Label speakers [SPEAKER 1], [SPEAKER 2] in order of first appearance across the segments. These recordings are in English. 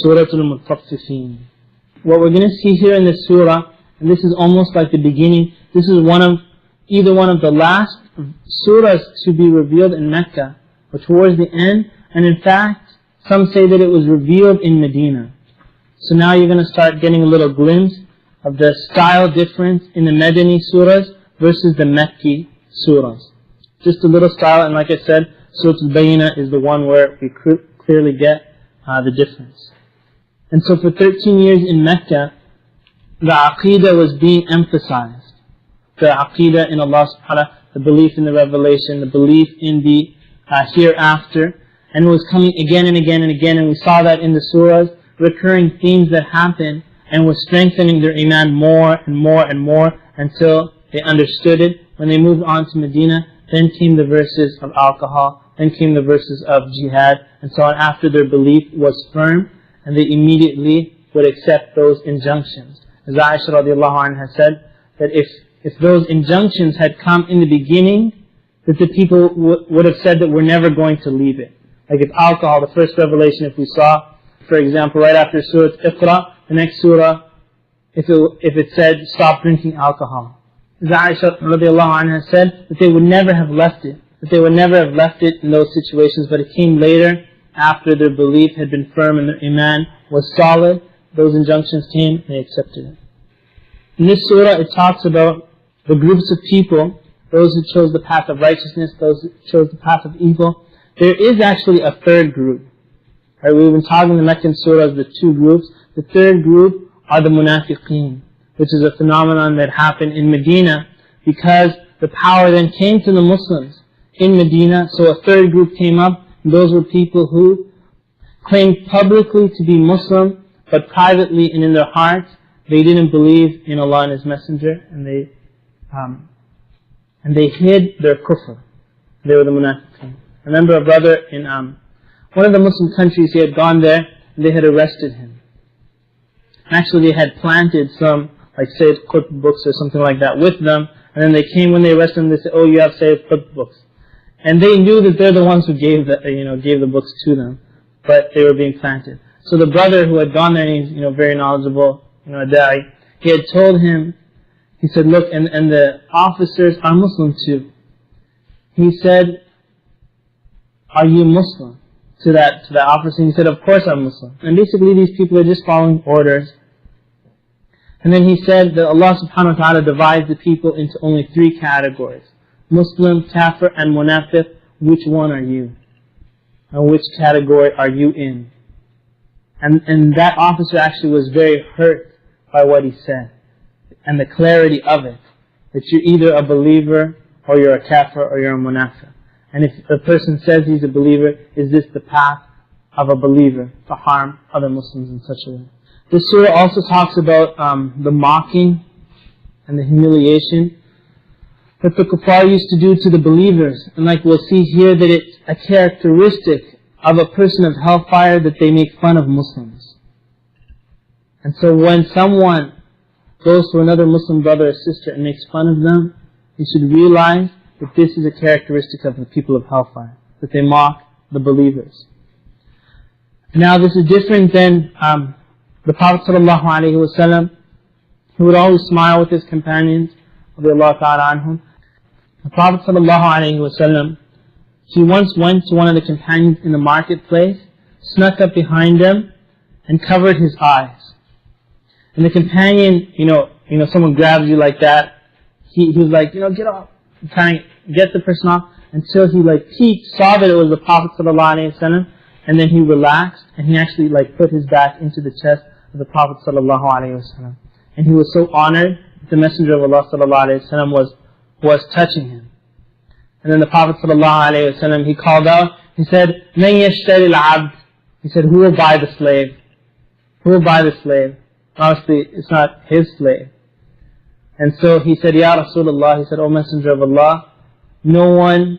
[SPEAKER 1] Surah Al-Mutaffifeen. What we're going to see here in this surah, and this is almost like the beginning, this is either one of the last surahs to be revealed in Mecca, or towards the end, and in fact, some say that it was revealed in Medina. So now you're going to start getting a little glimpse of the style difference in the Madani surahs versus the Mecca surahs. Just a little style, and like I said, Surah Al-Bayan is the one where we clearly get the difference. And so for 13 years in Mecca, the Aqeedah was being emphasized. The Aqeedah in Allah subhanahu wa ta'ala, the belief in the revelation, the belief in the hereafter, and it was coming again and again and again, and we saw that in the surahs, recurring themes that happened, and were strengthening their iman more and more and more until they understood it. When they moved on to Medina, then came the verses of alcohol, then came the verses of jihad, and so on, after their belief was firm, and they immediately would accept those injunctions. As Aisha radiallahu anha has said, that if those injunctions had come in the beginning, that the people would have said that we're never going to leave it. Like if alcohol, the first revelation, if we saw, for example, right after Surah Iqra, the next surah, if it said, stop drinking alcohol. As Aisha radiallahu anha said, that they would never have left it. That they would never have left it in those situations, but it came later, after their belief had been firm and their iman was solid. Those injunctions came and they accepted it. In this surah, it talks about the groups of people, those who chose the path of righteousness, those who chose the path of evil. There is actually a third group. Right, we've been talking in the Meccan surahs, the two groups. The third group are the munafiqeen, which is a phenomenon that happened in Medina because the power then came to the Muslims in Medina. So a third group came up, and those were people who claimed publicly to be Muslim, but privately and in their hearts, they didn't believe in Allah and His Messenger, and they hid their kufr. They were the munafiqeen. I remember a brother in one of the Muslim countries, he had gone there, and they had arrested him. Actually, they had planted some, like Sayyid Qutb books or something like that with them, and then they came, when they arrested him, they said, oh, you have Sayyid Qutb books. And they knew that they're the ones who gave the books to them, but they were being planted. So the brother who had gone there, and he's very knowledgeable, a da'i, he had told him, he said, look, and the officers are Muslim too. He said, are you Muslim? To that officer, he said, of course I'm Muslim. And basically these people are just following orders. And then he said that Allah subhanahu wa ta'ala divides the people into only three categories: Muslim, Kafir, and Munafiq. Which one are you? And which category are you in? And that officer actually was very hurt by what he said, and the clarity of it, that you're either a believer, or you're a Kafir, or you're a Munafiq. And if a person says he's a believer, is this the path of a believer to harm other Muslims in such a way? This surah also talks about the mocking and the humiliation that the kuffar used to do to the believers. And like we'll see here, that it's a characteristic of a person of hellfire that they make fun of Muslims. And so when someone goes to another Muslim brother or sister and makes fun of them, you should realize that this is a characteristic of the people of hellfire, that they mock the believers. Now this is different than the Prophet ﷺ, who would always smile with his companions, radiallahu ta'ala anhum. The Prophet ﷺ, he once went to one of the companions in the marketplace, snuck up behind him, and covered his eyes. And the companion, someone grabs you like that, he was like, get off, trying to get the person off, until he peeked, saw that it was the Prophet ﷺ, and then he relaxed, and he actually put his back into the chest of the Prophet ﷺ. And he was so honored that the Messenger of Allah ﷺ was touching him. And then the Prophet ﷺ, he called out, he said, مَنْ يَشْتَرِ الْعَبْدِ, he said, who will buy the slave? Who will buy the slave? Obviously, it's not his slave. And so he said, Ya Rasulullah, he said, O Messenger of Allah, no one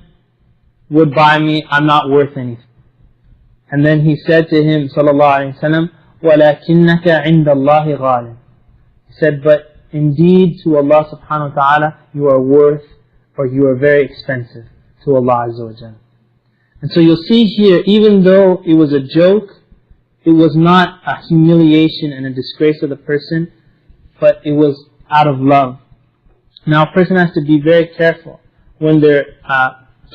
[SPEAKER 1] would buy me, I'm not worth anything. And then he said to him, sallallahu alayhi wa sallam, وَلَكِنَّكَ عِنْدَ اللَّهِ غَالٍ. He said, but indeed to Allah subhanahu wa ta'ala, you are worth, or you are very expensive to Allah Azza wa Jalla. And so you'll see here, even though it was a joke, it was not a humiliation and a disgrace of the person, but it was out of love. Now a person has to be very careful when they're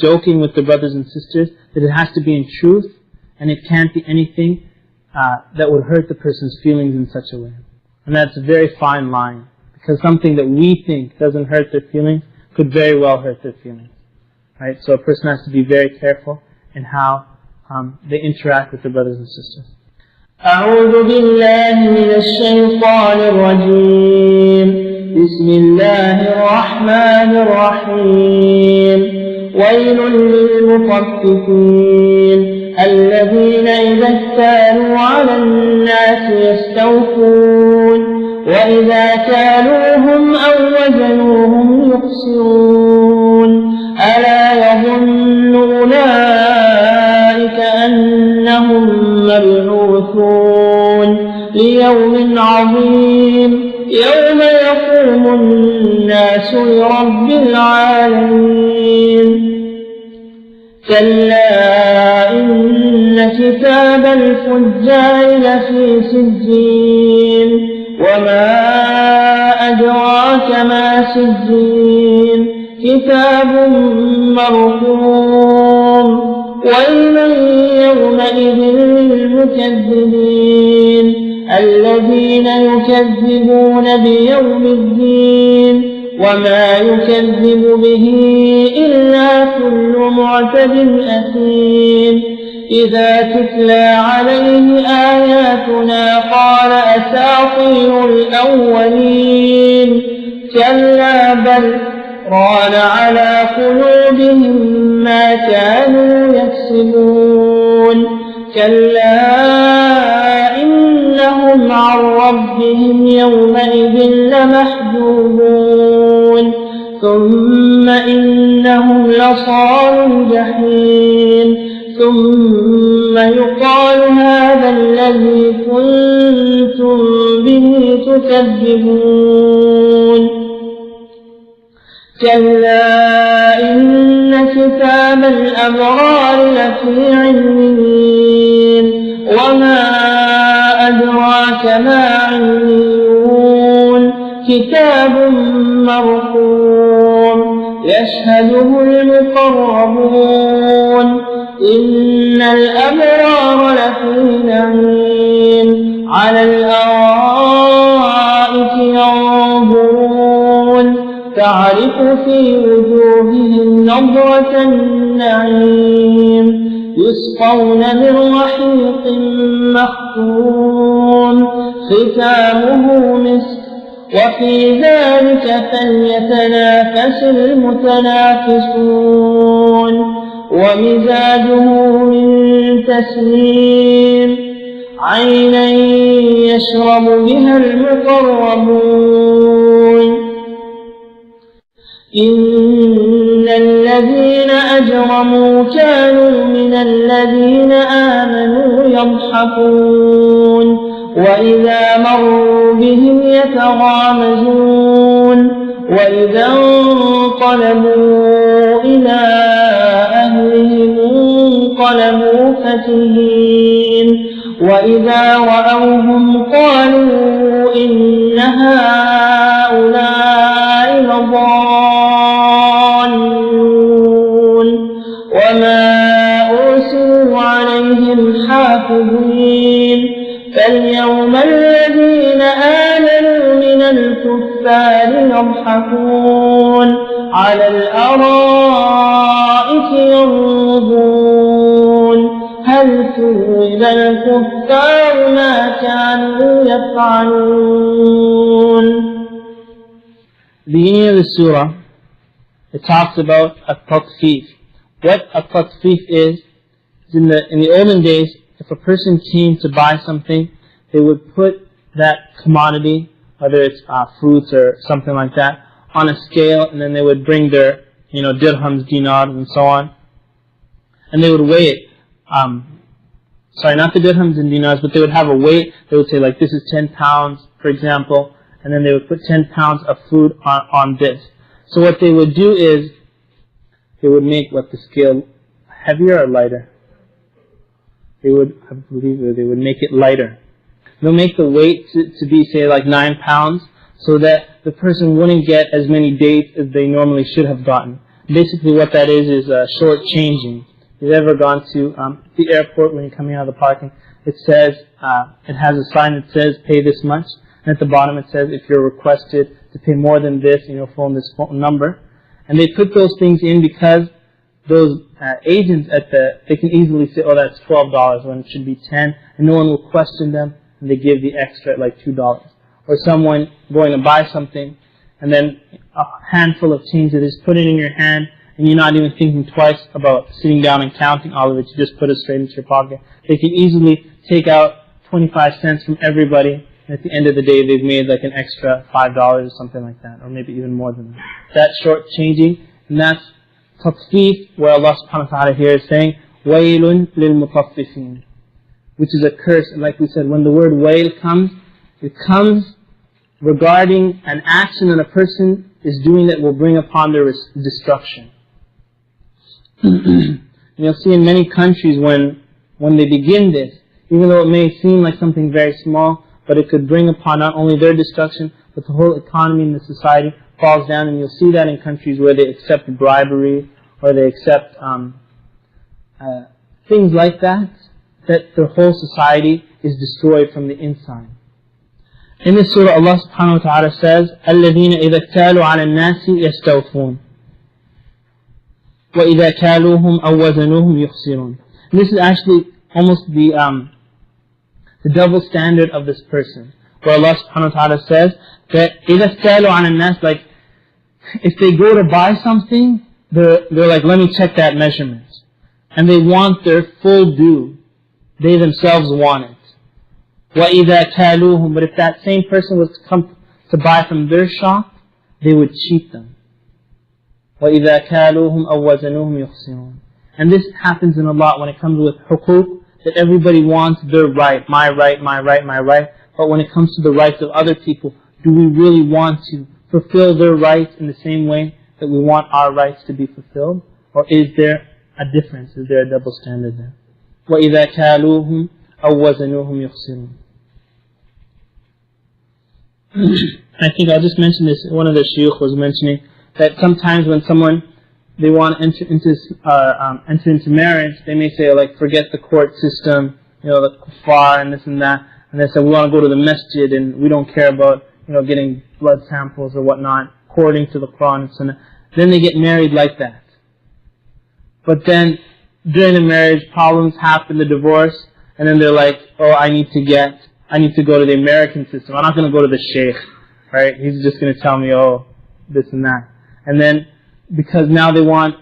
[SPEAKER 1] joking with their brothers and sisters, that it has to be in truth, and it can't be anything that would hurt the person's feelings in such a way. And that's a very fine line, because something that we think doesn't hurt their feelings could very well hurt their feelings. Right? So a person has to be very careful in how they interact with their brothers and sisters.
[SPEAKER 2] أعوذ بالله من الشيطان الرجيم. بسم الله الرحمن الرحيم. ويل للمطففين الذين إذا اكتالوا على الناس يستوفون وإذا كالوهم أو وزنوهم يخسرون ألا يظن أولئك أنهم مبعوثون ليوم عظيم يوم يقوم الناس لرب العالمين. كلا إن كتاب الفجار لفي سجين وما أدراك ما سجين كتاب مرقوم. ويل يومئذ للمكذبين الذين يكذبون بيوم الدين وما يكذب به إلا كل معتد أثيم. إذا تتلى عليه آياتنا قال أساطير الأولين. كلا بل ران على قلوبهم ما كانوا يكسبون. كلا إنهم عن ربهم يومئذ لمحجوبون. ثم إنهم لصالوا الجحيم. ثم يقال هذا الذي كنتم به تكذبون. كلا إن كتاب الأبرار لفي عليين وما أدراك ما عليون. كتاب مرقوم يشهده المقربون. إن الأبرار لفي نعيم على الأرائك ينظرون تعرف في وجوههم نضرة النعيم. يسقون من رحيق مختوم ختامه مسك وفي ذلك فليتنافس المتنافسون. ومزاجه من تسنيم عينا يشرب بها المقربون. إن الذين أجرموا كانوا من الذين آمنوا يضحكون وإذا مروا بهم يتغامزون. وإذا انقلبوا إلى أهلهم انقلبوا فكهين. وإذا رأوهم قالوا إن هؤلاء لضالون. وما أرسلوا عليهم حافظين. فاليوم الذين آمنوا من الكفار يضحكون على الأرائك ينظرون هل ثوب الكفار ما كانوا يفعلون.
[SPEAKER 1] The beginning of the surah, it talks about at-tatfif. What at-tatfif is in the olden days, if a person came to buy something, they would put that commodity, whether it's fruits or something like that, on a scale, and then they would bring their, dirhams, dinars, and so on, and they would weigh it. Sorry, not the dirhams and dinars, but they would have a weight. They would say, like, this is 10 pounds, for example, and then they would put 10 pounds of food on this. So what they would do is, they would make the scale heavier or lighter? they would, I believe, they would make it lighter. They'll make the weight to be, say, like 9 pounds, so that the person wouldn't get as many dates as they normally should have gotten. Basically what that is short changing. If you've ever gone to the airport when you're coming out of the parking, it says, it has a sign that says pay this much, and at the bottom it says if you're requested to pay more than this, phone this phone number. And they put those things in because those agents they can easily say, oh, that's $12 when it should be 10, and no one will question them, and they give the extra at like $2. Or someone going to buy something, and then a handful of change that is put it in your hand, and you're not even thinking twice about sitting down and counting all of it. You just put it straight into your pocket. They can easily take out 25 cents from everybody, and at the end of the day they've made like an extra $5 or something like that, or maybe even more than that. That's short changing, and that's Tatfif, where Allah subhanahu wa ta'ala here is saying, وَيْلٌ لِلْمُطَفِّفِينَ, which is a curse. And like we said, when the word wail comes, it comes regarding an action that a person is doing that will bring upon their destruction. You'll see in many countries when they begin this, even though it may seem like something very small, but it could bring upon not only their destruction, but the whole economy and the society falls down. And you'll see that in countries where they accept bribery, or they accept things like that, that their whole society is destroyed from the inside. In this surah, Allah subhanahu wa ta'ala says, الَّذِينَ إِذَا اكْتَالُوا عَلَى النَّاسِ يَسْتَوْفُونَ وَإِذَا كَالُوهُمْ أَوْ وَزَنُوهُمْ يُخْسِرُونَ. This is actually almost the double standard of this person, where Allah subhanahu wa ta'ala says that إِذَا اكْتَالُوا عَلَى النَّاسِ, like if they go to buy something, they're like, let me check that measurement. And they want their full due. They themselves want it. وَإِذَا كَالُوهُمْ, but if that same person was to come to buy from their shop, they would cheat them. وَإِذَا كَالُوهُمْ أَوْ وَزَنُوهُمْ يُخْسِرُونَ. And this happens in a lot when it comes with hukuk, that everybody wants their right, my right, my right, my right. But when it comes to the rights of other people, do we really want to fulfill their rights in the same way that we want our rights to be fulfilled? Or is there a difference? Is there a double standard there? وَإِذَا كَالُوهُمْ أَوْ وَزَنُوهُمْ يُخْسِرُونَ. I think I'll just mention this. One of the shuyukh was mentioning that sometimes when they want to enter into marriage, they may say, like, forget the court system, the kuffar and this and that, and they say, we want to go to the masjid and we don't care about, getting blood samples or whatnot, according to the Quran and Sunnah. Then they get married like that. But then during the marriage, problems happen, the divorce, and then they're like, oh, I need to go to the American system. I'm not going to go to the sheikh, right? He's just going to tell me, oh, this and that. And then, because now they want,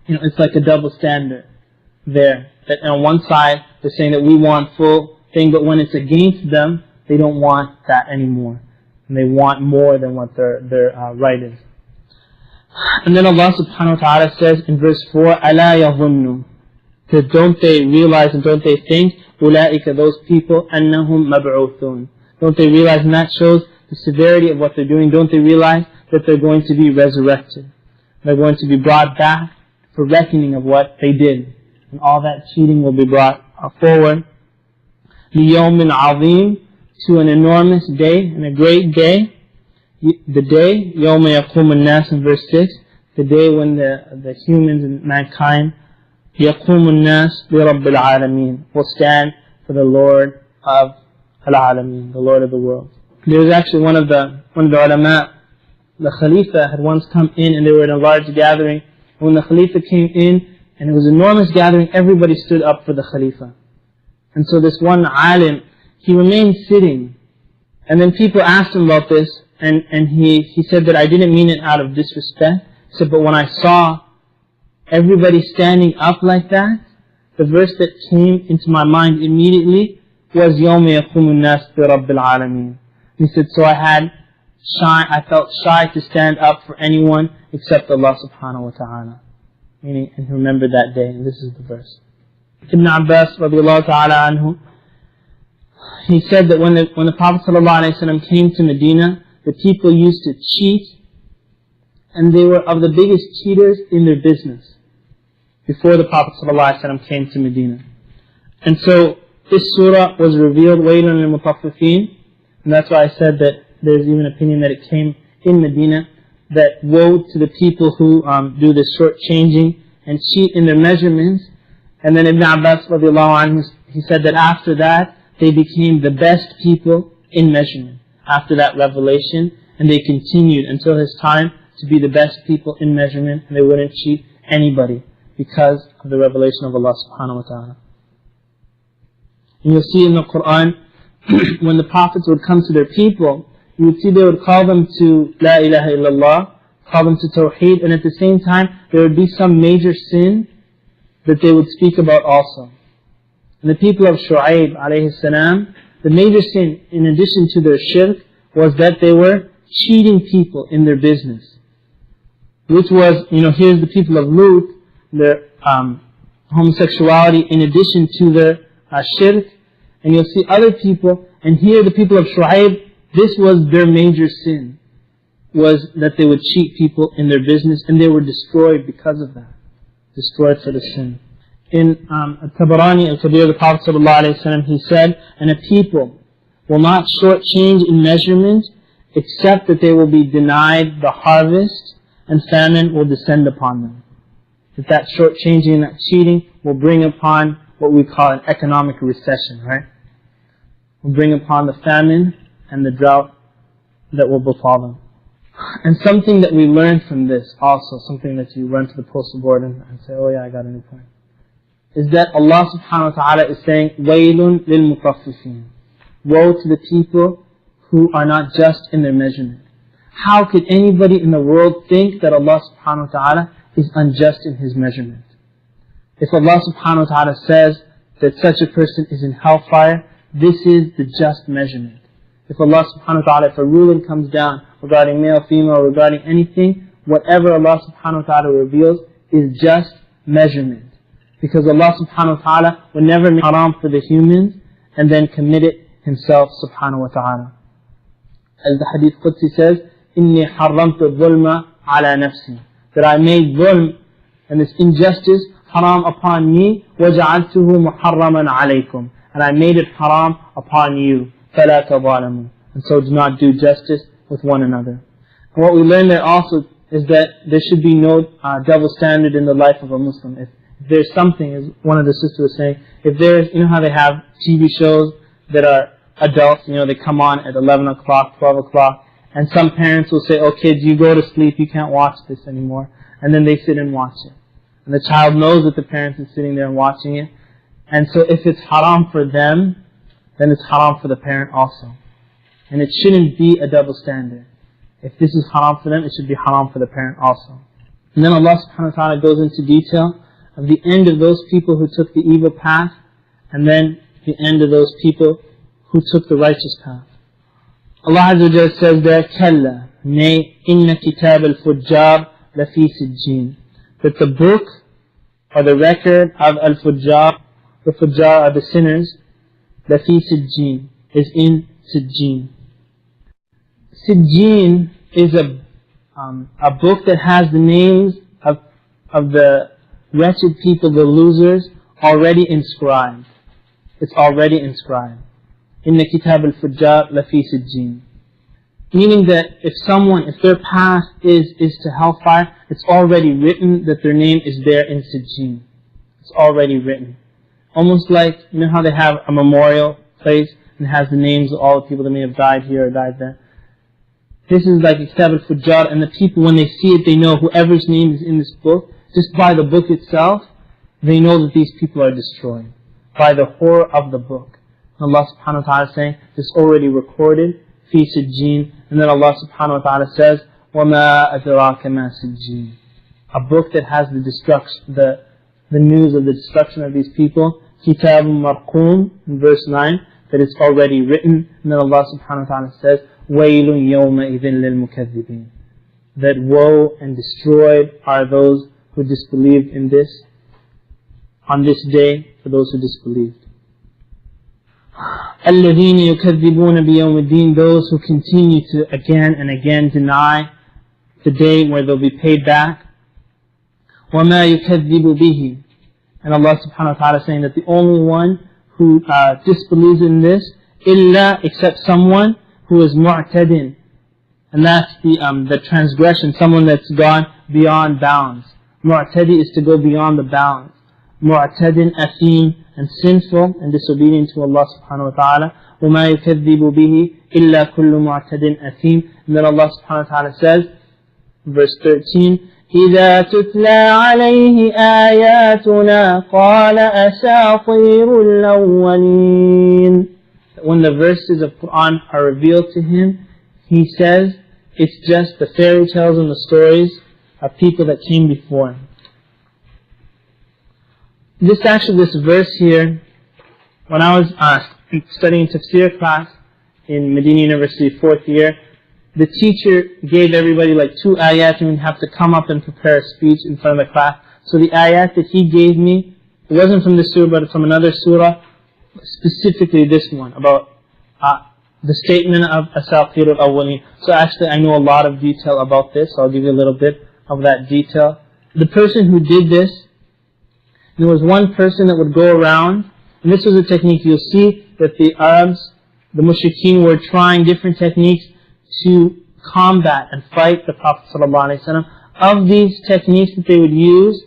[SPEAKER 1] it's like a double standard there. That on one side, they're saying that we want full thing, but when it's against them, they don't want that anymore. And they want more than what their right is. And then Allah subhanahu wa ta'ala says in verse 4, أَلَا يَظُنُّ, that don't they realize and don't they think, أُولَٰئِكَ, those people, أَنَّهُمْ مَبْعُوثُونَ, don't they realize, and that shows the severity of what they're doing, don't they realize that they're going to be resurrected? They're going to be brought back for reckoning of what they did. And all that cheating will be brought forward. لِيَوْمٍ عَظِيمٍ, to an enormous day and a great day. The day, يَوْمَ يَقُومُ النَّاسِ, in verse 6, the day when the humans and mankind, يَقُومُ النَّاسِ لِرَبِّ الْعَالَمِينَ, will stand for the Lord of Al-Alameen, the Lord of the world. There was actually one of the ulama, the Khalifa, had once come in and they were in a large gathering. When the Khalifa came in, and it was an enormous gathering, everybody stood up for the Khalifa. And so this one alim, he remained sitting. And then people asked him about this, and he said that I didn't mean it out of disrespect. He said, but when I saw everybody standing up like that, the verse that came into my mind immediately was يَوْمَ يَقُومُ النَّاسِ بِرَبِّ الْعَالَمِينَ. He said, so I felt shy to stand up for anyone except Allah subhanahu wa ta'ala. Meaning, and he remembered that day, and this is the verse. Ibn Abbas radiallahu ta'ala anhu, he said that when the Prophet ﷺ came to Medina, the people used to cheat, and they were of the biggest cheaters in their business before the Prophet ﷺ came to Medina. And so this surah was revealed, Waylun lil-Mutaffifeen, and that's why I said that there's even an opinion that it came in Medina, that woe to the people who do this short-changing and cheat in their measurements. And then Ibn Abbas radiallahu anhu, he said that after that, they became the best people in measurement. After that revelation, and they continued until his time to be the best people in measurement, and they wouldn't cheat anybody because of the revelation of Allah subhanahu wa ta'ala. And you'll see in the Quran, when the prophets would come to their people, you would see they would call them to La ilaha illallah, call them to Tawheed, and at the same time, there would be some major sin that they would speak about also. And the people of Shu'aib alayhi salam, the major sin, in addition to their shirk, was that they were cheating people in their business. Which was, here's the people of Lut, their homosexuality in addition to their shirk. And you'll see other people, and here the people of Shu'aib, this was their major sin, was that they would cheat people in their business, and they were destroyed because of that. Destroyed for the sin. In Tabarani al-Kabir, the Prophet ﷺ, he said, and a people will not shortchange in measurement, except that they will be denied the harvest, and famine will descend upon them. That shortchanging and that cheating will bring upon what we call an economic recession, right? Will bring upon the famine and the drought that will befall them. And something that we learned from this also, something that you run to the postal board and say, oh yeah, I got a new point, is that Allah subhanahu wa ta'ala is saying, Waylun lil-Mutaffifeen. Woe to the people who are not just in their measurement. How could anybody in the world think that Allah subhanahu wa ta'ala is unjust in His measurement? If Allah subhanahu wa ta'ala says that such a person is in hellfire, this is the just measurement. If Allah subhanahu wa ta'ala, if a ruling comes down regarding male, female, regarding anything, whatever Allah subhanahu wa ta'ala reveals is just measurement. Because Allah subhanahu wa ta'ala will never make haram for the humans and then commit it Himself subhanahu wa ta'ala. As the hadith Qudsi says, إِنِّي حَرَّمْتُ الظُّلْمَ عَلَى نَفْسِي, that I made dhulm and this injustice haram upon me, وَجَعَلْتُهُ مُحَرَّمًا عَلَيْكُمْ, and I made it haram upon you. فَلَا تَظَالَمُوا, and so do not do justice with one another. And what we learn there also is that there should be no double standard in the life of a Muslim. If there's something, as one of the sisters was saying, if there's, how they have TV shows that are adults, they come on at 11 o'clock, 12 o'clock, and some parents will say, oh kids, you go to sleep, you can't watch this anymore. And then they sit and watch it. And the child knows that the parent is sitting there and watching it. And so if it's haram for them, then it's haram for the parent also. And it shouldn't be a double standard. If this is haram for them, it should be haram for the parent also. And then Allah subhanahu wa ta'ala goes into detail of the end of those people who took the evil path, and then the end of those people who took the righteous path. Allah Azza wa Jalla says there, Kalla, nay, inna kitab al-fujjar lafi sijjin, that the book or the record of al-fujjar, the fujjar are the sinners, lafi sijjin, is in sijjin. Sijjin is a book that has the names of the wretched people, the losers, already inscribed. It's already inscribed. Inna kitab al-fujjar lafi sijjin. Meaning that if their path is to hellfire, it's already written that their name is there in sijjin. It's already written. Almost like, how they have a memorial place and it has the names of all the people that may have died here or died there. This is like kitab al-fujjar, and the people, when they see it, they know whoever's name is in this book, just by the book itself, they know that these people are destroyed. By the horror of the book. And Allah subhanahu wa ta'ala is saying, this is already recorded, fi sijjin. And then Allah subhanahu wa ta'ala says, وَمَا أَدْرَاكَ مَا سِجِّينَ, a book that has the news of the destruction of these people. Kitab marqum, in verse 9, that it's already written. And then Allah subhanahu wa ta'ala says, وَيْلٌ يَوْمَئِذٍ لِلْمُكَذِّبِينَ, that woe and destroyed are those who disbelieved in this, on this day, for those who disbelieved. الَّذِينَ يُكَذِّبُونَ بِيَوْمِ الدِّينِ, those who continue to again and again deny the day where they'll be paid back. وَمَا يُكَذِّبُ بِهِ, and Allah subhanahu wa ta'ala is saying that the only one who disbelieves in this, illa, except someone who is mu'tadin. And that's the transgression, someone that's gone beyond bounds. Mu'tadi is to go beyond the bounds. Mu'tadin, athim, and sinful and disobedient to Allah subhanahu wa ta'ala. وَمَا يُكَذِّبُ بِهِ إِلَّا كُلُّ مُعْتَدٍ أَثِيمٍ. And then Allah subhanahu wa ta'ala says, verse 13, إِذَا تُتْلَى عَلَيْهِ آيَاتُنَا قَالَ أَسَاطِيرُ الْأَوَّلِينَ. When the verses of Quran are revealed to him, he says, it's just the fairy tales and the stories of people that came before him. This verse here, when I was studying Tafseer class in Medina University, 4th year, the teacher gave everybody like 2 ayat and we'd have to come up and prepare a speech in front of the class. So the ayat that he gave me, it wasn't from this surah but from another surah, specifically this one, about the statement of Asatir al-Awwaleen. So actually I know a lot of detail about this, so I'll give you a little bit of that detail. The person who did this, there was one person that would go around, and this was a technique. You'll see that the Arabs, the mushrikeen, were trying different techniques to combat and fight the Prophet ﷺ. Of these techniques that they would use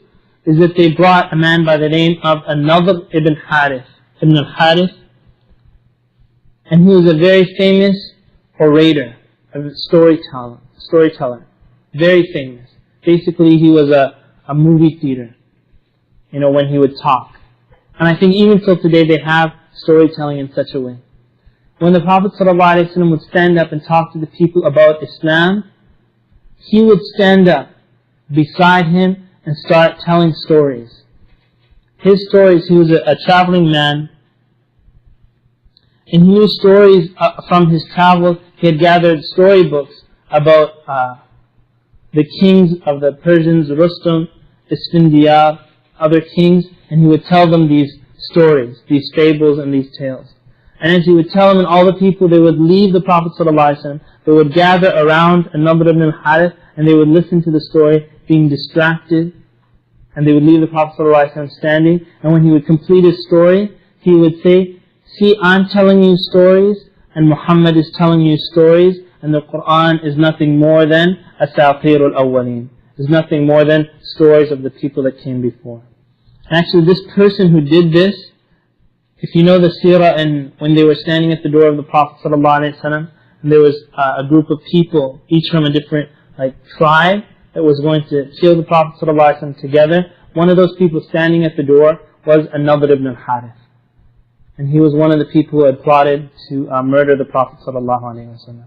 [SPEAKER 1] is that they brought a man by the name of An-Nadr ibn Harith, Ibn al-Harith, and he was a very famous orator, a storyteller, very famous. Basically he was a movie theater, when he would talk. And I think even till today they have storytelling in such a way. When the Prophet ﷺ would stand up and talk to the people about Islam, he would stand up beside him and start telling stories. His stories, he was a traveling man, and he knew stories from his travels. He had gathered storybooks about the kings of the Persians, Rustum, Isfindiyar, other kings, and he would tell them these stories, these fables and these tales. And as he would tell them, and all the people, they would leave the Prophet ﷺ, they would gather around An-Nadr ibn al-Harith, and they would listen to the story, being distracted, and they would leave the Prophet ﷺ standing, and when he would complete his story, he would say, see, I'm telling you stories, and Muhammad is telling you stories, and the Quran is nothing more than Asatir al-Awwaleen, is nothing more than stories of the people that came before. And actually this person who did this, if you know the seerah, and when they were standing at the door of the Prophet ﷺ, and there was a group of people, each from a different tribe, that was going to kill the Prophet ﷺ together, one of those people standing at the door was An-Nadr ibn al-Harith. And he was one of the people who had plotted to murder the Prophet ﷺ.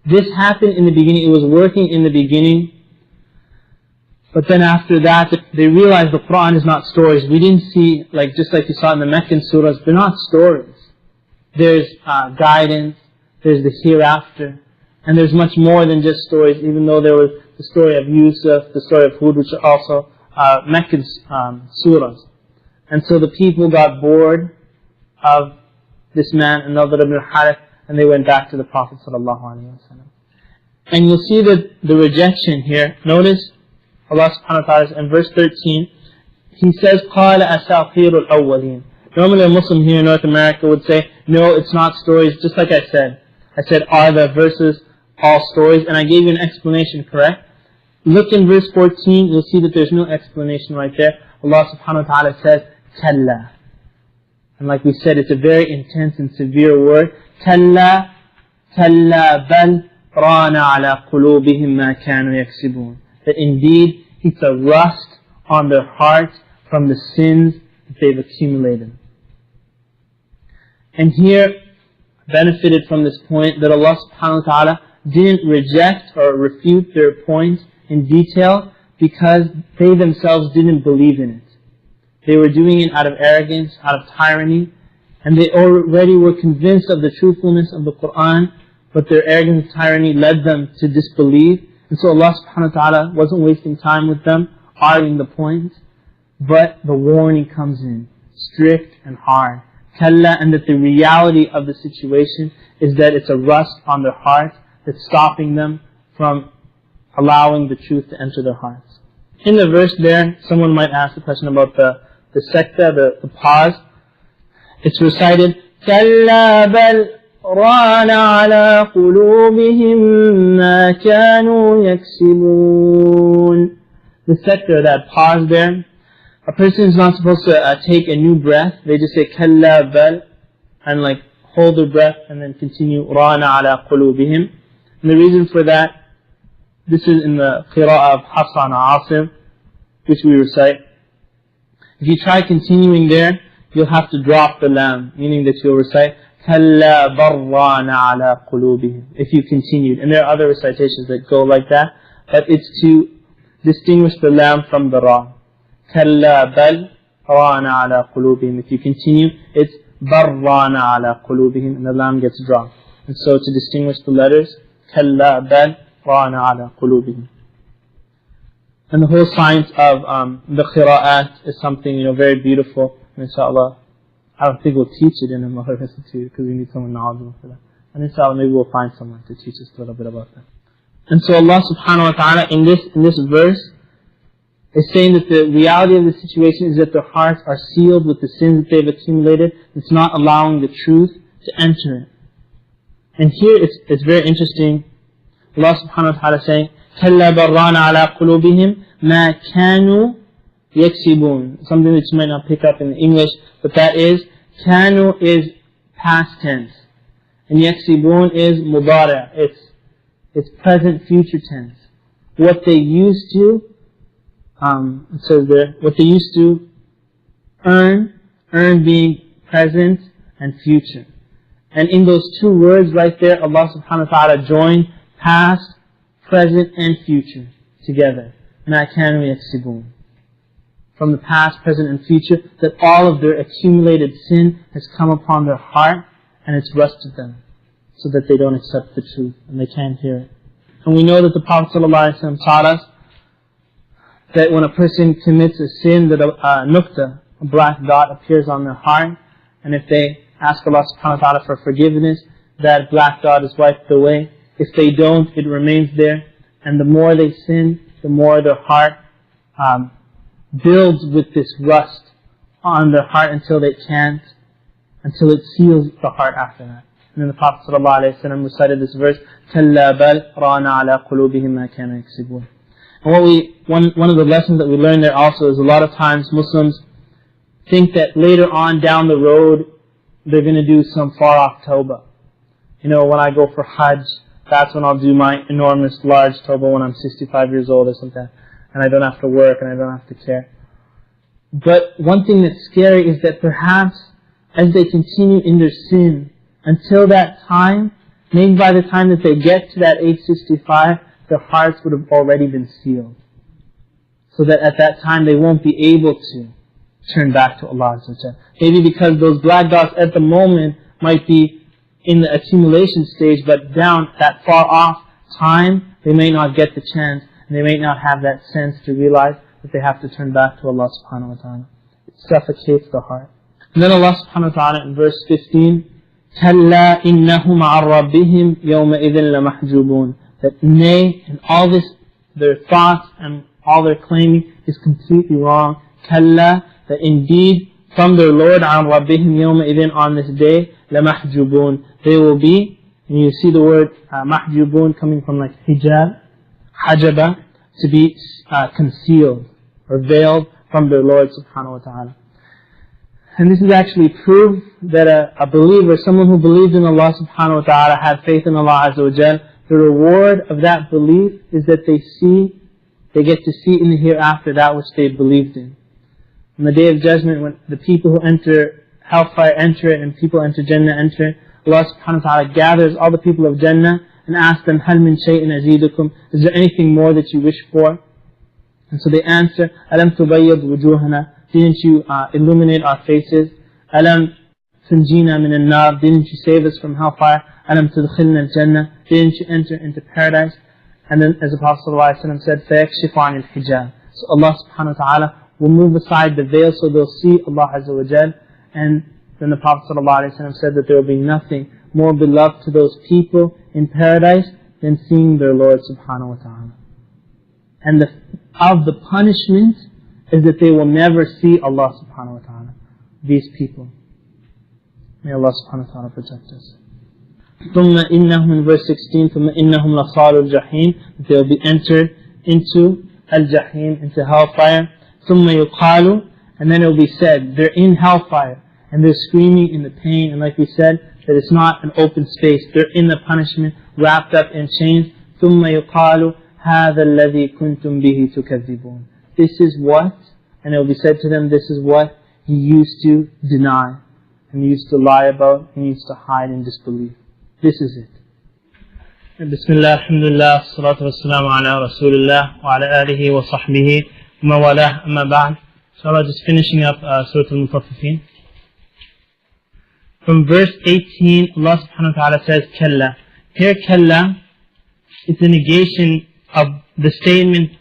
[SPEAKER 1] This happened in the beginning, it was working in the beginning, but then after that, they realized the Quran is not stories. We didn't see, just like you saw in the Meccan surahs, they're not stories. There's guidance, there's the hereafter, and there's much more than just stories, even though there was the story of Yusuf, the story of Hud, which are also Meccan surahs. And so the people got bored of this man, An-Nadr ibn al-Harith, and they went back to the Prophet ﷺ. And you'll see that the rejection here, notice, Allah subhanahu wa ta'ala, in verse 13, He says, قَالَ أَسَاطِيرُ الْأَوَّلِينَ. Normally a Muslim here in North America would say, no, it's not stories, just like I said. I said, are the verses all stories? And I gave you an explanation, correct? Look in verse 14, you'll see that there's no explanation right there. Allah subhanahu wa ta'ala says, كَلَّا. And like we said, it's a very intense and severe word. كَلَّا كَلَّا بَلْ رَانَ عَلَى قُلُوبِهِمْ مَا كَانُوا يَكْسِبُونَ. That indeed, it's a rust on their hearts from the sins that they've accumulated. And here, benefited from this point that Allah subhanahu wa ta'ala didn't reject or refute their points in detail because they themselves didn't believe in it. They were doing it out of arrogance, out of tyranny, and they already were convinced of the truthfulness of the Quran, but their arrogance and tyranny led them to disbelieve. And so Allah subhanahu wa ta'ala wasn't wasting time with them, arguing the points, but the warning comes in, strict and hard. Kalla, and that the reality of the situation is that it's a rust on their hearts that's stopping them from allowing the truth to enter their hearts. In the verse there, someone might ask a question about the secta, the pause. it's recited, كَلَّا بَلْ رَانَ عَلَى قُلُوبِهِمْ مَا كَانُوا يَكْسِبُونَ. The sector, that pause there, a person is not supposed to take a new breath. They just say كَلَّا بَلْ and like hold their breath and then continue رَانَ عَلَى قُلُوبِهِمْ. And the reason for that, this is in the qira'ah of Hafs an Asim, which we recite. If you try continuing there, you'll have to drop the lam, meaning that you'll recite كَلَّا بَرَّانَ عَلَى قُلُوبِهِمْ if you continued. And there are other recitations that go like that, but it's to distinguish the lam from the ra. كَلَّا بَلْ رَانَ عَلَى قُلُوبِهِمْ. If you continue, it's بَرَّانَ عَلَى قُلُوبِهِمْ, and the lam gets dropped. And so to distinguish the letters, كَلَّا بَلْ رَانَ عَلَى قُلُوبِهِمْ. And the whole science of the qira'at is something very beautiful. And inshallah, I don't think we'll teach it in a Madrasa too, because we need someone knowledgeable for that. And inshallah, maybe we'll find someone to teach us a little bit about that. And so Allah subhanahu wa ta'ala in this verse is saying that the reality of the situation is that their hearts are sealed with the sins that they've accumulated. It's not allowing the truth to enter it. And here it's very interesting. Allah subhanahu wa ta'ala is saying, كَلَّا بَرَّانَ عَلَى قُلُوبِهِمْ مَا كَانُوا يَكْسِبُونَ. Something that you might not pick up in English, but that is, كَانُوا is past tense. And يَكْسِبُون is mudari'. It's present future tense. What they used to, it says there, what they used to earn being present and future. And in those two words right there, Allah subhanahu wa ta'ala joined past, present and future together. مَا كَانُوا يَكْسِبُونَ. From the past, present and future, that all of their accumulated sin has come upon their heart and it's rusted them, so that they don't accept the truth and they can't hear it. And we know that the Prophet ﷺ taught us that when a person commits a sin, that a nukta, a black dot, appears on their heart, and if they ask Allah subhanahu wa ta'ala for forgiveness, that black dot is wiped away. If they don't, it remains there, and the more they sin, the more their heart builds with this rust on their heart until it seals the heart after that. And then the Prophet ﷺ recited this verse, كَلَّا بَلْ رَانَ عَلَى قُلُوبِهِمْ مَا كَانُوا يَكْسِبُونَ. And one of the lessons that we learn there also is a lot of times Muslims think that later on down the road they're going to do some far off tawbah. When I go for Hajj, that's when I'll do my enormous large tawbah when I'm 65 years old or something. And I don't have to work and I don't have to care. But one thing that's scary is that perhaps as they continue in their sin until that time, maybe by the time that they get to that age 65, their hearts would have already been sealed. So that at that time they won't be able to turn back to Allah. Maybe because those black dots at the moment might be in the accumulation stage, but down that far off time, they may not get the chance. And they may not have that sense to realize that they have to turn back to Allah subhanahu wa ta'ala. It suffocates the heart. And then Allah subhanahu wa ta'ala in verse 15, كَلَّا إِنَّهُمْ عَنْ رَبِّهِمْ يَوْمَئِذٍ لَمَحْجُوبُونَ. That nay, and all this, their thoughts and all their claiming is completely wrong. كَلَّا, that indeed from their Lord, عَنْ رَبِّهِمْ يَوْمَئِذٍ on this day, لَمَحْجُوبُونَ. They will be, and you see the word mahjubun coming from like hijab, hajaba, to be concealed or veiled from their Lord subhanahu wa ta'ala. And this is actually proof that a believer, someone who believed in Allah subhanahu wa ta'ala, had faith in Allah azza wa jal, the reward of that belief is that they get to see in the hereafter that which they believed in. On the Day of Judgment, when the people who enter hellfire enter it and people enter Jannah enter it, Allah subhanahu wa ta'ala gathers all the people of Jannah and asks them, هَلْ مِنْ شَيْءٍ أَزِيدُكُمْ? Is there anything more that you wish for? And so they answer, أَلَمْ تُبَيَّضْ وُجُوهَنَا? Didn't you illuminate our faces? أَلَمْ تُنْجِينَا مِنَ النَّارِ? Didn't you save us from hellfire? أَلَمْ تُدْخِلْنَا الْجَنَّةِ? Didn't you enter into paradise? And then as the Prophet ﷺ said, فَيَكْشِفُ عَنِ الْحِجَابِ. So Allah subhanahu wa ta'ala will move aside the veil so they'll see Allah azza wa jal. And then the Prophet ﷺ said that there will be nothing more beloved to those people in paradise than seeing their Lord subhanahu wa ta'ala. And of the punishment is that they will never see Allah subhanahu wa ta'ala, these people. May Allah subhanahu wa ta'ala protect us. ثُمَّ إِنَّهُمْ in verse 16, ثُمَّ إِنَّهُمْ لَصَالُوا الْجَحِيمِ, they will be entered into al-Jahim, into hellfire. ثُمَّ يُقَالُ, and then it will be said, they're in hellfire, and they're screaming in the pain, and like we said, that it's not an open space, they're in the punishment, wrapped up in chains. ثُمَّ يُقَالُ هَذَا الَّذِي كُنْتُمْ بِهِ تُكَذِّبُونَ, this is what, and it will be said to them, this is what you used to deny, and you used to lie about, and you used to hide in disbelief. This is it. Bismillah, alhamdulillah, salatu wassalamu ala rasulillah, wa ala alihi wa sahbihi, wa mawalah, amma ba'd. Inshallah, just finishing up Surah Al-Mutaffifeen. From verse 18, Allah subhanahu wa ta'ala says, Kalla. Here, Kalla, it's a negation of the statement,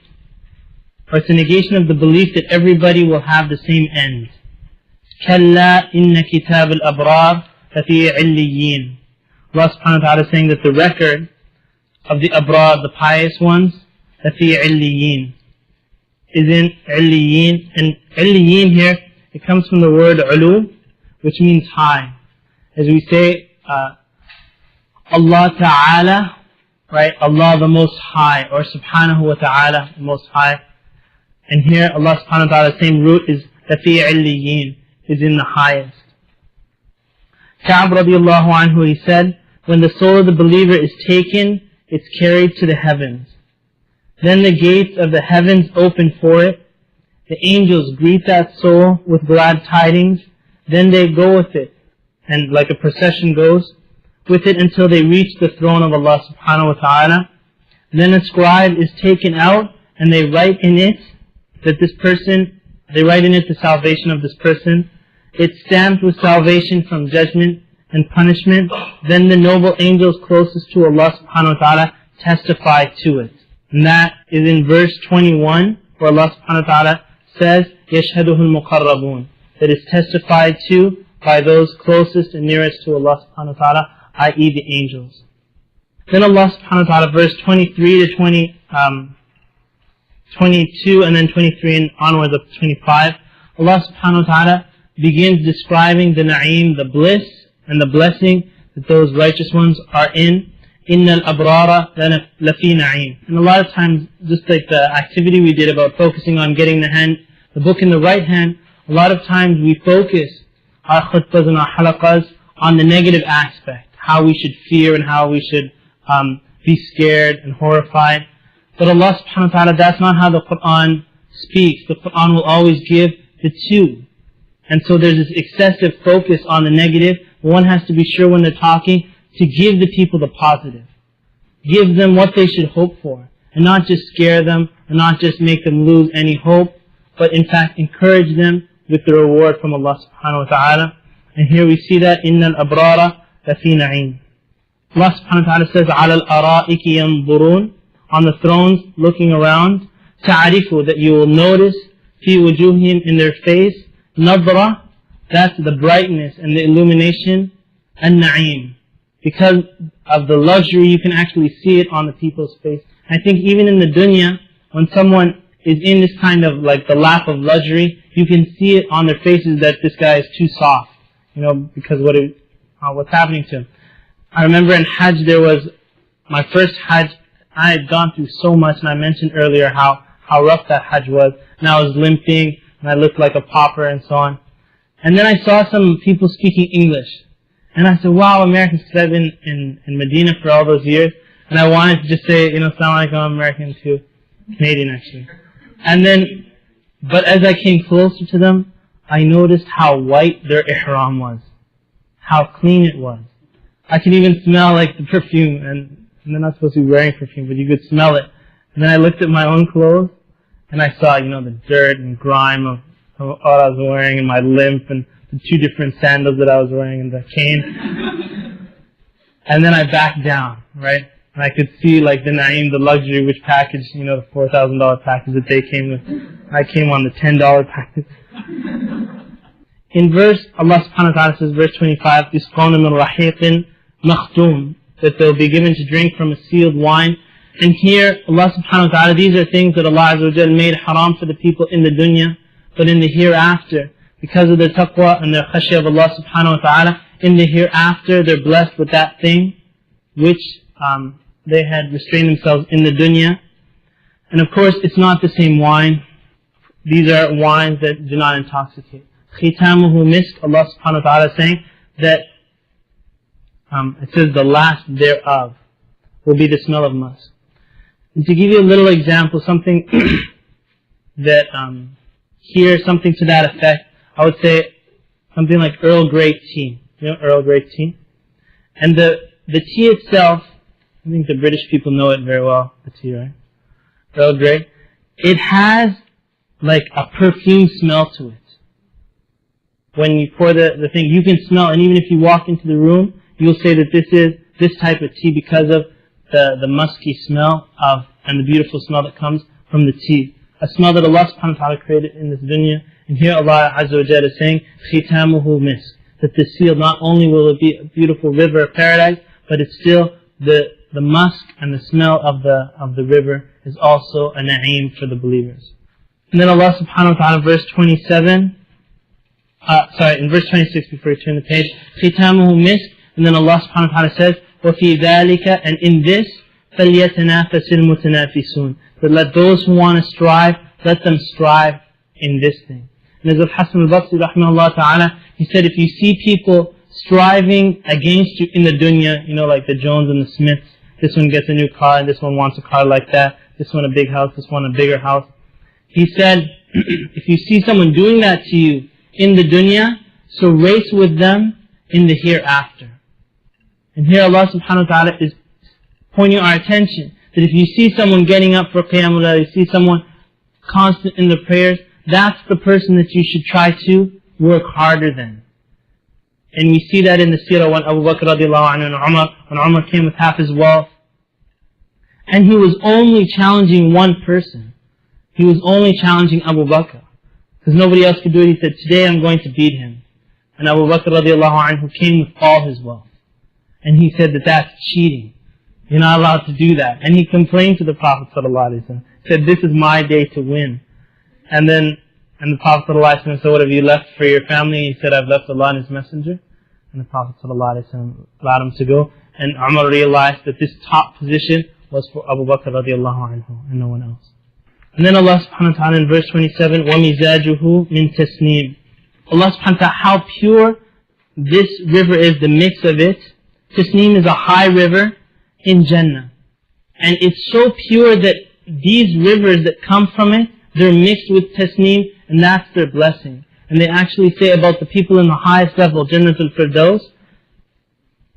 [SPEAKER 1] or it's a negation of the belief that everybody will have the same end. Kalla inna kitab al-abrar lafi illiyin. Allah subhanahu wa ta'ala is saying that the record of the abrar, the pious ones, lafi illiyin, is in illiyin. And illiyin here, it comes from the word ulu, which means high. As we say, Allah ta'ala, right, Allah the most high, or subhanahu wa ta'ala, the most high. And here Allah subhanahu wa ta'ala's same root is lafi illiyin, is in the highest. Ka'b radiallahu anhu, he said, when the soul of the believer is taken, it's carried to the heavens. Then the gates of the heavens open for it. The angels greet that soul with glad tidings. Then they go with it, and like a procession goes with it until they reach the throne of Allah subhanahu wa ta'ala. Then a scribe is taken out, and they write in it that this person, they write in it the salvation of this person. It's stamped with salvation from judgment and punishment. Then the noble angels closest to Allah subhanahu wa ta'ala testify to it. And that is in verse 21, where Allah subhanahu wa ta'ala says, يَشْهَدُهُ الْمُقَرَّبُونَ, that is testified to by those closest and nearest to Allah subhanahu wa ta'ala, i.e. the angels. Then Allah subhanahu wa ta'ala, verse 23 to 22, and then 23 and onwards up to 25, Allah subhanahu wa ta'ala begins describing the na'im, the bliss and the blessing that those righteous ones are in. Innal abrara lafi na'im. And a lot of times, just like the activity we did about focusing on getting the book in the right hand, a lot of times we focus our khutbahs and our halaqas on the negative aspect, how we should fear and how we should be scared and horrified. But Allah subhanahu wa ta'ala, that's not how the Qur'an speaks. The Qur'an will always give the two. And so there's this excessive focus on the negative. One has to be sure when they're talking to give the people the positive. Give them what they should hope for. And not just scare them, and not just make them lose any hope, but in fact encourage them with the reward from Allah subhanahu wa ta'ala. And here we see that, إِنَّ الْأَبْرَارَ لَفِي نَعِيمٍ. Allah subhanahu wa ta'ala says, عَلَى الْأَرَائِكِ يَنْظُرُونَ, on the thrones looking around, تَعْرِفُ, that you will notice, فِي وُجُوهِهِمْ, in their face, نَظْرَةً, that's the brightness and the illumination, and na'im. Because of the luxury, you can actually see it on the people's face. I think even in the dunya, when someone is in this kind of like the lap of luxury, you can see it on their faces that this guy is too soft, because what's happening to him. I remember in Hajj, there was my first Hajj. I had gone through so much, and I mentioned earlier how rough that Hajj was, and I was limping, and I looked like a pauper and so on. And then I saw some people speaking English. And I said, wow, Americans, because I've been in Medina for all those years. And I wanted to just say, sound like I'm American too. Canadian, actually. But as I came closer to them, I noticed how white their ihram was. How clean it was. I could even smell like the perfume. And they're not supposed to be wearing perfume, but you could smell it. And then I looked at my own clothes, and I saw, the dirt and grime of what I was wearing, and my limp, and the two different sandals that I was wearing, and the cane. And then I backed down, right? And I could see like the na'im, the luxury, which package, the $4,000 package that they came with. I came on the $10 package. In Allah subhanahu wa ta'ala says, verse 25, يُسْقَوْنَ مِنْ رَحِيقٍ مَخْتُومٍ, that they'll be given to drink from a sealed wine. And here, Allah subhanahu wa ta'ala, these are things that Allah azza wa jal made haram for the people in the dunya, but in the hereafter, because of their taqwa and their khashya of Allah subhanahu wa ta'ala, in the hereafter they're blessed with that thing which they had restrained themselves in the dunya. And of course, it's not the same wine. These are wines that do not intoxicate. Khitamuhu misk, Allah subhanahu wa ta'ala is saying that it says the last thereof will be the smell of musk. And to give you a little example, something that here, something to that effect, I would say something like Earl Grey tea. You know Earl Grey tea? And the tea itself, I think the British people know it very well, the tea, right? Earl Grey. It has like a perfume smell to it. When you pour the thing, you can smell, and even if you walk into the room, you'll say that this is this type of tea because of the musky smell and the beautiful smell that comes from the tea. A smell that Allah subhanahu wa ta'ala created in this dunya. And here Allah Azza wa Jalla is saying, Khitamuhu misk. That the seal, not only will it be a beautiful river of paradise, but it's still the musk and the smell of the river is also a na'im for the believers. And then Allah subhanahu wa ta'ala, verse 27, in verse 26 before you turn the page, Khitamuhu misk, and then Allah subhanahu wa ta'ala says, وَفِي ذَلِكَ, and in this, فَلْيَتَنَافَسِ الْمُتَنَافِسُونَ. But let those who want to strive, let them strive in this thing. And as of Hassan al-Basri rahimahullah ta'ala, he said, if you see people striving against you in the dunya, you know, like the Jones and the Smiths, this one gets a new car and this one wants a car like that, this one a big house, this one a bigger house. He said, if you see someone doing that to you in the dunya, so race with them in the hereafter. And here Allah subhanahu wa ta'ala is pointing our attention that if you see someone getting up for Qiyamul Layl, you see someone constant in the prayers, that's the person that you should try to work harder than. And we see that in the seerah when Abu Bakr radiallahu anhu when Umar came with half his wealth. And he was only challenging one person. He was only challenging Abu Bakr. Because nobody else could do it. He said, today I'm going to beat him. And Abu Bakr radiallahu anhu came with all his wealth. And he said that that's cheating. You're not allowed to do that. And he complained to the Prophet ﷺ. He said, this is my day to win. And the Prophet ﷺ said, what have you left for your family? He said, I've left Allah and His Messenger. And the Prophet ﷺ allowed him to go. And Umar realized that this top position was for Abu Bakr radiallahu anhu and no one else. And then Allah subhanahu wa ta'ala in verse 27, وَمِزَاجُهُ مِن تَسْنِيمٍ. Allah subhanahu wa ta'ala, how pure this river is, the mix of it. Tasneem is a high river in Jannah. And it's so pure that these rivers that come from it, they're mixed with tasneem, and that's their blessing. And they actually say about the people in the highest level, Jannatul Firdaus,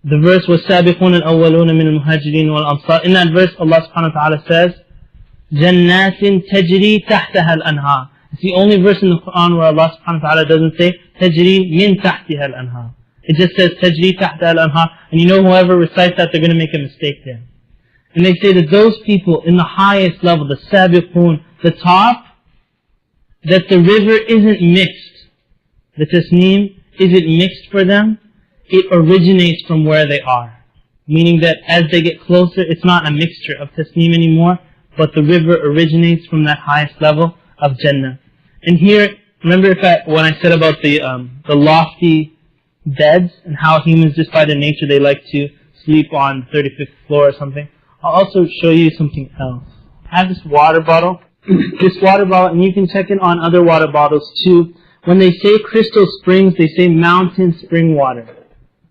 [SPEAKER 1] the verse was سَابِقُونَ الْأَوَّلُونَ مِنَ الْمُهَاجِرِينَ وَالْأَنصَارِ. In that verse, Allah subhanahu wa ta'ala says, جَنَّاتٍ تَجْرِي تَحْتَهَا الْأَنْهَارِ. It's the only verse in the Quran where Allah subhanahu wa ta'ala doesn't say تَجْرِي مِن تَحْتِهَا الْأَنْهَارِ. It just says تَجْرِي تَحْتَهَا الْأَنْهَارِ. And you know whoever recites that, they're going to make a mistake there. And they say that those people in the highest level, the sabiqun, the top, that the river isn't mixed. The tasneem isn't mixed for them. It originates from where they are. Meaning that as they get closer, it's not a mixture of tasneem anymore, but the river originates from that highest level of Jannah. And here, remember when I said about the lofty beds and how humans just by their nature they like to sleep on 35th floor or something. I'll also show you something else. I have this water bottle. This water bottle, and you can check it on other water bottles too. When they say crystal springs, they say mountain spring water.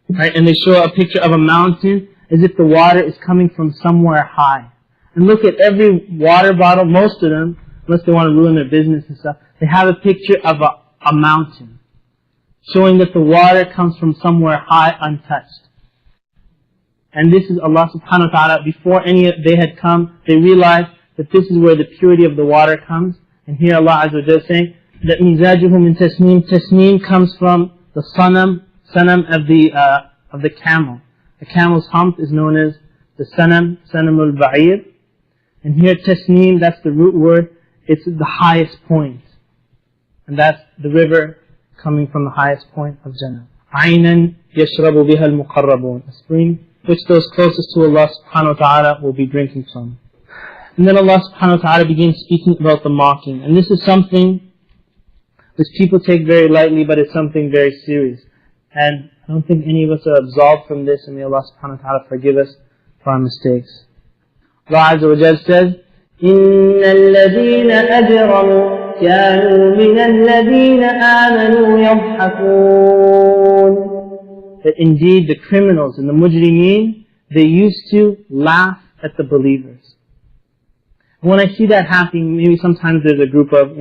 [SPEAKER 1] Right? And they show a picture of a mountain as if the water is coming from somewhere high. And look at every water bottle, most of them, unless they want to ruin their business and stuff, they have a picture of a mountain, showing that the water comes from somewhere high, untouched. And this is Allah subhanahu wa ta'ala, before they had come, they realized that this is where the purity of the water comes. And here Allah Azza wa Jalla is saying that مِزَاجُهُ مِن تَسْنِيمٍ. Tasneem comes from the sanam of the camel. The camel's hump is known as the sanam al-ba'ir. And here tasneem, that's the root word, it's the highest point. And that's the river coming from the highest point of Jannah. عَيْنًا يَشْرَبُ بِهَا الْمُقَرَّبُونَ. A spring which those closest to Allah subhanahu wa ta'ala will be drinking from. And then Allah subhanahu wa ta'ala begins speaking about the mocking. And this is something which people take very lightly, but it's something very serious. And I don't think any of us are absolved from this, and may Allah subhanahu wa ta'ala forgive us for our mistakes. Allah Azza wa Jal says,
[SPEAKER 2] إِنَّ الَّذِينَ أَجْرَمُوا كَانُوا مِنَ الَّذِينَ آمَنُوا يَضْحَكُونَ.
[SPEAKER 1] That indeed the criminals and the mujrimeen, they used to laugh at the believers. And when I see that happening, maybe sometimes there's a group of,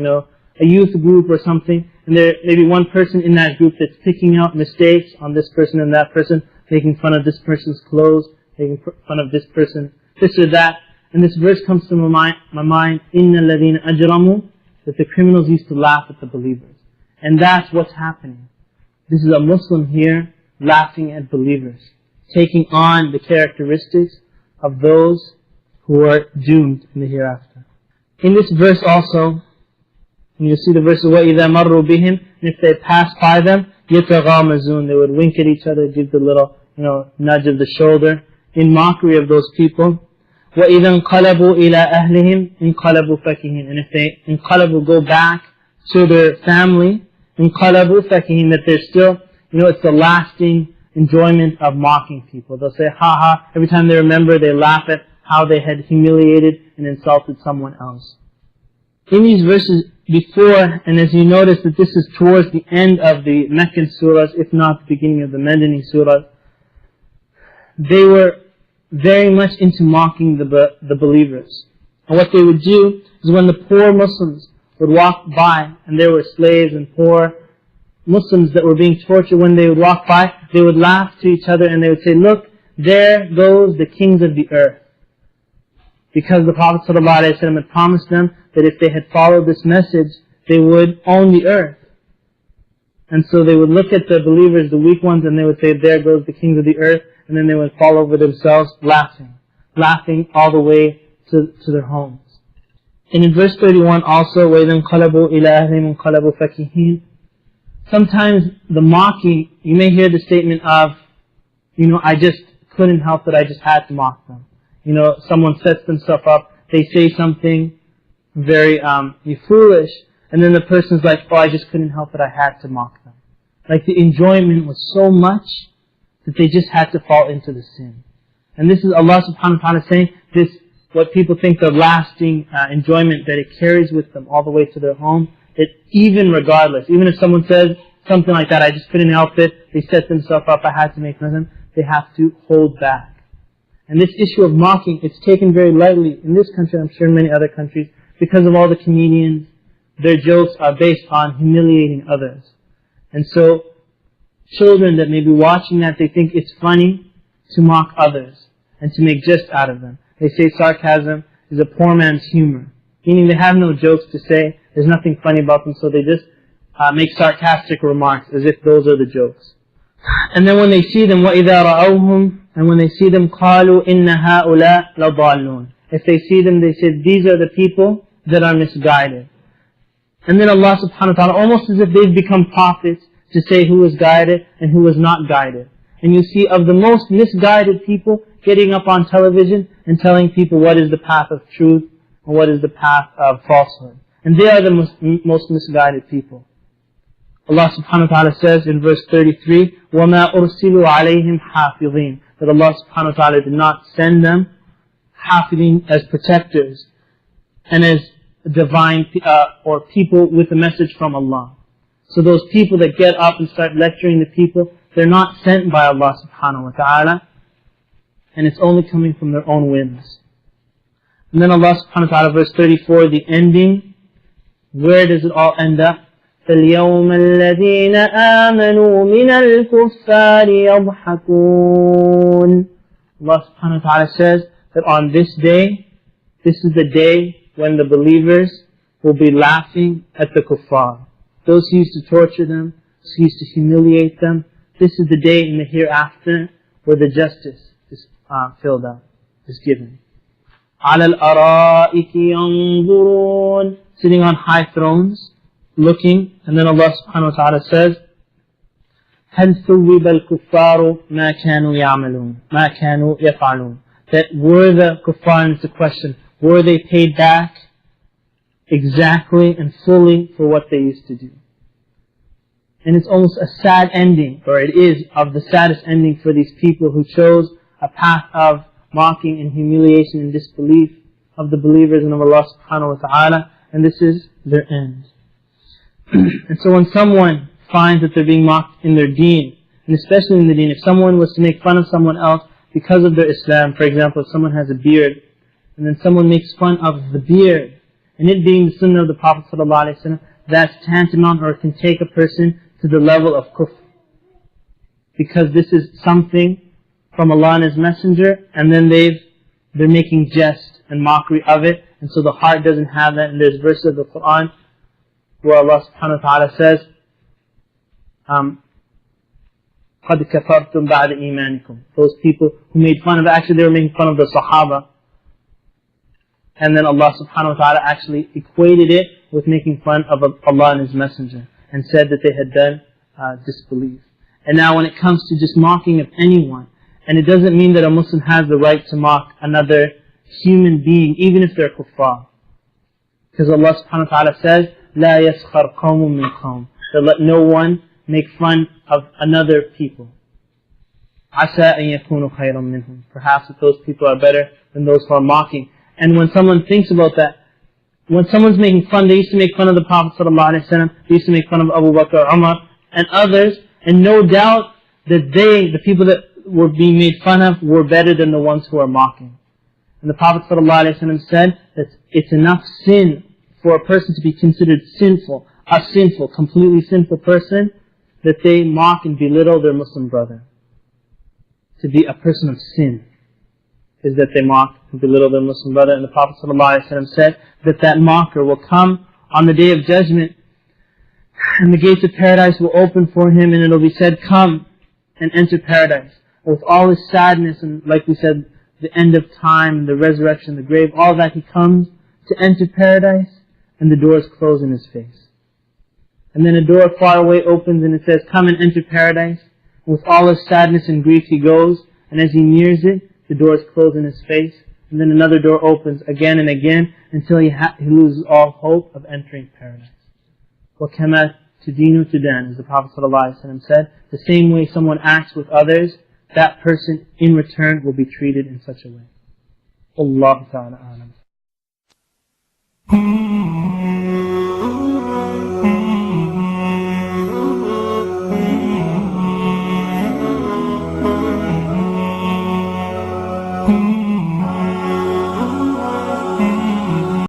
[SPEAKER 1] a youth group or something, and there may be one person in that group that's picking out mistakes on this person and that person, making fun of this person's clothes, making fun of this person, this or that. And this verse comes to my mind, إِنَّ الَّذِينَ أَجْرَمُوا, that the criminals used to laugh at the believers. And that's what's happening. This is a Muslim here laughing at believers, taking on the characteristics of those who are doomed in the hereafter. In this verse also, you see the verse, وَإِذَا مَرُّوا بِهِمْ, and if they pass by them, يَتَغَامَزُونَ, they would wink at each other, give the little, nudge of the shoulder, in mockery of those people. وَإِذَا انْقَلَبُوا إِلَىٰ أَهْلِهِمْ انْقَلَبُوا فَكِهِينَ, and if they go back to their family, انْقَلَبُوا فَكِهِينَ, that they're still, it's the lasting enjoyment of mocking people. They'll say, ha ha, every time they remember, they laugh at how they had humiliated and insulted someone else. In these verses before, and as you notice that this is towards the end of the Meccan surahs, if not the beginning of the Madani surahs, they were very much into mocking the believers. And what they would do is when the poor Muslims would walk by, and there were slaves and poor Muslims that were being tortured, when they would walk by, they would laugh to each other and they would say, look, there goes the kings of the earth. Because the Prophet ﷺ had promised them that if they had followed this message, they would own the earth. And so they would look at the believers, the weak ones, and they would say, there goes the kings of the earth, and then they would fall over themselves laughing all the way to their homes. And in verse 31 also, وَإِذَا انْقَلَبُوا إِلَىٰ أَهْلِهِمْ انْقَلَبُوا فَكِهِينَ, sometimes the mocking, you may hear the statement of, I just couldn't help it, I just had to mock them. Someone sets themselves up, they say something very foolish, and then the person's like, oh, I just couldn't help it, I had to mock them. Like the enjoyment was so much that they just had to fall into the sin. And this is Allah subhanahu wa ta'ala saying, this, what people think the lasting enjoyment that it carries with them all the way to their home, that even regardless, even if someone says something like that, I just couldn't help it, they set themselves up, I had to make fun of them, they have to hold back. And this issue of mocking, it's taken very lightly in this country, I'm sure in many other countries, because of all the comedians, their jokes are based on humiliating others. And so, children that may be watching that, they think it's funny to mock others and to make jest out of them. They say sarcasm is a poor man's humor, meaning they have no jokes to say, there's nothing funny about them, so they just make sarcastic remarks as if those are the jokes. And then when they see them, وَإِذَا رَأَوْهُمْ, and when they see them, قَالُوا إِنَّ هَؤُلَاء لَضَالُّونَ, if they see them, they say, these are the people that are misguided. And then Allah subhanahu wa ta'ala, almost as if they've become prophets, to say who was guided and who was not guided. And you see of the most misguided people getting up on television and telling people what is the path of truth and what is the path of falsehood. And they are the most misguided people. Allah subhanahu wa ta'ala says in verse 33, وَمَا أُرْسِلُوا عَلَيْهِمْ حَافِظِينَ, that Allah subhanahu wa ta'ala did not send them hafidin as protectors and as divine or people with a message from Allah. So those people that get up and start lecturing the people, they're not sent by Allah subhanahu wa ta'ala, and it's only coming from their own whims. And then Allah subhanahu wa ta'ala, verse 34, the ending, where does it all end up? فَالْيَوْمَ الَّذِينَ آمَنُوا مِنَ الْكُفَّارِ يَضْحَكُونَ. Allah subhanahu wa ta'ala says that on this day, this is the day when the believers will be laughing at the kuffar. Those who used to torture them, those who used to humiliate them, this is the day in the hereafter where the justice is filled out, is given. عَلَى الْأَرَائِكِ يَنْظُرُونَ, sitting on high thrones, looking, and then Allah subhanahu wa ta'ala says, هَلْ ثُوِّبَ الْكُفَّارُ مَا كَانُوا يَعْمَلُونَ مَا كَانُوا يَفْعَلُونَ, that were the kuffar, and it's a question, were they paid back exactly and fully for what they used to do? And it's almost a sad ending, or it is of the saddest ending for these people who chose a path of mocking and humiliation and disbelief of the believers in Allah subhanahu wa ta'ala, and this is their end. And so when someone finds that they're being mocked in their deen, and especially in the deen, if someone was to make fun of someone else because of their Islam, for example, if someone has a beard, and then someone makes fun of the beard, and it being the sunnah of the Prophet ﷺ, that's tantamount, or can take a person to the level of kufr. Because this is something from Allah and His Messenger, and then they're making jest and mockery of it, and so the heart doesn't have that. And there's verses of the Quran where Allah subhanahu wa ta'ala says, قَدْ كَفَرْتُمْ بَعْدَ إِيمَانِكُمْ. Those people who made fun of, actually they were making fun of the Sahaba, and then Allah subhanahu wa ta'ala actually equated it with making fun of Allah and His Messenger, and said that they had done disbelief. And now when it comes to just mocking of anyone, and it doesn't mean that a Muslim has the right to mock another human being, even if they're kuffar. Because Allah subhanahu wa ta'ala says, لَا يَسْخَرْ قَوْمٌ مِّنْ قَوْمٍ. So let no one make fun of another people. عَسَىٰ أَن يَكُونُوا خَيْرًا مِّنْهُمْ. Perhaps that those people are better than those who are mocking. And when someone thinks about that, when someone's making fun, they used to make fun of the Prophet ﷺ, they used to make fun of Abu Bakr, Umar, and others, and no doubt that the people that were being made fun of, were better than the ones who are mocking. And the Prophet ﷺ said that it's enough sin for a person to be considered sinful, a sinful, completely sinful person, that they mock and belittle their Muslim brother. To be a person of sin is that they mock and belittle their Muslim brother. And the Prophet ﷺ said that mocker will come on the Day of Judgment, and the gates of paradise will open for him, and it will be said, come and enter paradise. With all his sadness, and like we said, the end of time, the resurrection, the grave, all that, he comes to enter paradise, and the doors close in his face. And then a door far away opens, and it says, come and enter paradise. With all his sadness and grief he goes, and as he nears it, the doors close in his face. And then another door opens again and again, until he loses all hope of entering paradise. وَكَمَا تُدِينُ تُدَانُ, as the Prophet ﷺ said, the same way someone acts with others, that person in return will be treated in such a way. Allahu ta'ala a'lam.